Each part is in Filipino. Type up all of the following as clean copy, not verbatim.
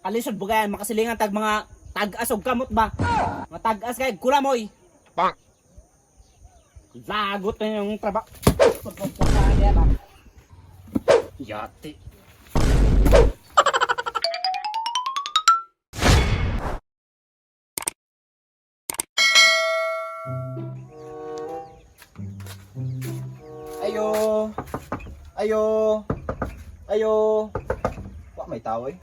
Kalisod bugayan makasilingan tag mga tag-as og kamot ba? Mga tag-as kay kulamoy. Pak. Lagot na yung trabaho. Ba? Yati. Ayo. Ayo. Ayo. Wa may tao eh.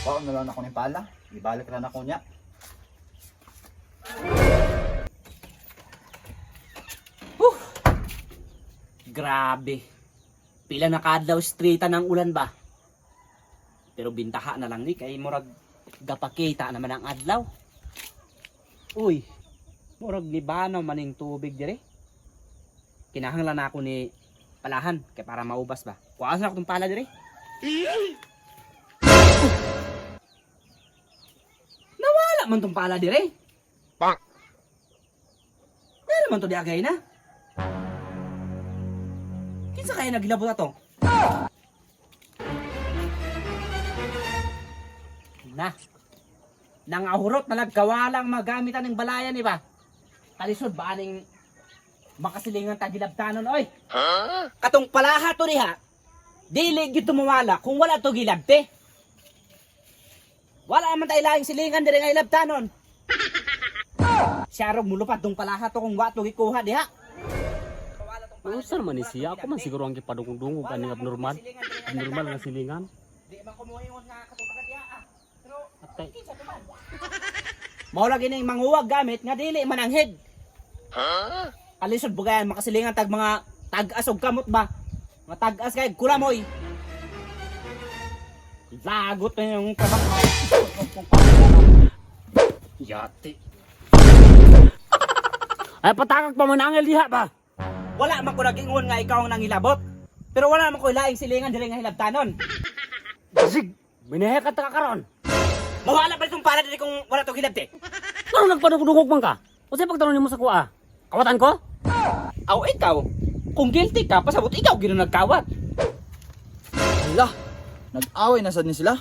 Wa na lang ako ni pala. Ibalik ra na ko niya. Grabe. Pila na kadlaw streeta ng ulan ba? Pero bintaha na lang ni kay murag gapakita naman ang adlaw. Uy, murag libano maning tubig dire. Kinahanglan na ako ni palahan kay para maubas ba. Kuhaan na ako tong pala dire. Nawala man tong pala dire. Pak. Meron man to di agay na. Kinsa kaya naglabot ato? Na. Nangahurot na nagkawalang magamitan ng balayan iba. Talisod ba aning makasilingan tagilabtanon oy? Huh? Katong palaha to diha. Dili gyud tumawala kung wala to gilabte. Wala man tay laing silingan diri nga ilabtanon. Siya rog mulupat tong palaha to kung wa to gikuha diha. Unsa man ni siya? Ako man siguro ang gipadungog-dungog ani abnormal. Abnormal nga silingan. Di man kumuingon nga katong taga diha. Pero Atay. mao lagi ning manguwag gamit nga dili man ang head. Huh? Kalisod bugayan makasilingan tag mga tag-as og kamot ba? Mga tag-as kay kulamoy. Lagot na yung trabaho. Yati. Ay patakak pa man angel diha ba? Wala man ko nag-ingon nga ikaw ang nangilabot. Pero wala man ko ilaing silingan diri nga hilabtanon. Sig, binahe ka ta karon. Mawala pa itong para diri kung wala to hilabte. Ano nagpadungog man ka? Unsay pagtanong nimo sa kuha? Kawatan ko? Aw ikaw, kung guilty ka, pasabot ikaw gino nagkawat. Hala. Nag-away na sad ni sila.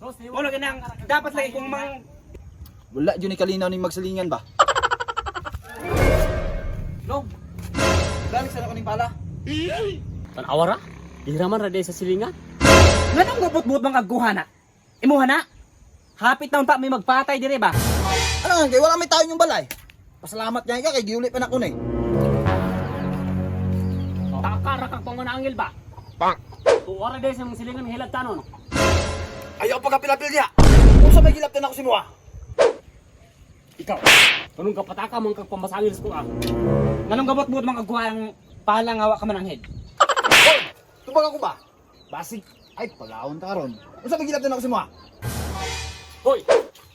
Mo lagi nang dapat lagi kung mang Wala jud ni kalinaw ni magsalingan ba? no. Balik sa ako ning pala. Tan-awara? Ihiraman ra day sa silingan. Nganong gubot-buot mga agguhana? Imuha na. Hapit na unta may magpatay dire ba? Ano nga kay wala may tao yung balay. Pasalamat niya ka kay giuli pa na ko ni. Takara kag pangunangil ba? Pak. Tuwara day sa mong silingan hilabtanon. Ayaw pagapil-apil niya. Kung sa may gilaptan ako si Mua. Ikaw. Anong kapataka man kag pamasangil sa kuha? Nganong gubot-buot mga agguhang palang hawa ka man ang head? Hoy, tubag ako ba? Basig. Ay, paglaon ta karon. Kung sa may gilaptan ako si Mua. Hoy,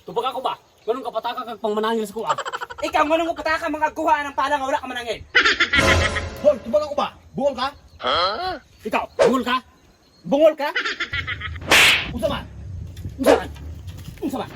tubag ako ba? Anong kapataka kag pangmanangil sa kuha? Ikaw nganong pataka mga agguha ng palang wala ka man ang head? Hoy, tubag ako ba? Buol ka? Ikaw, bungol ka? Bungol ka? Unsa man? Unsa man? Unsa man?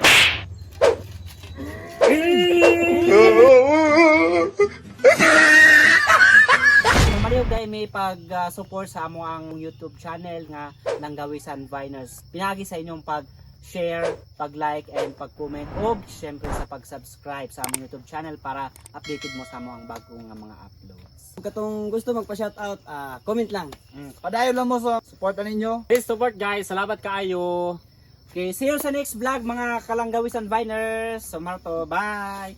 Maliw dahil may pag-support sa amo ang YouTube channel nga Nanggawisan Viners. Pinagi sa inyong pag-share, pag-like, and pag-comment. O syempre sa pag-subscribe sa among YouTube channel para updated mo sa amo ang bagong mga uploads. Kung katong gusto magpa-shoutout, comment lang. Padayon lang mo sa suporta ninyo. Please support guys, salamat kaayo. Okay, see you sa next vlog mga Kalanggawisan Viners. So Marto, bye!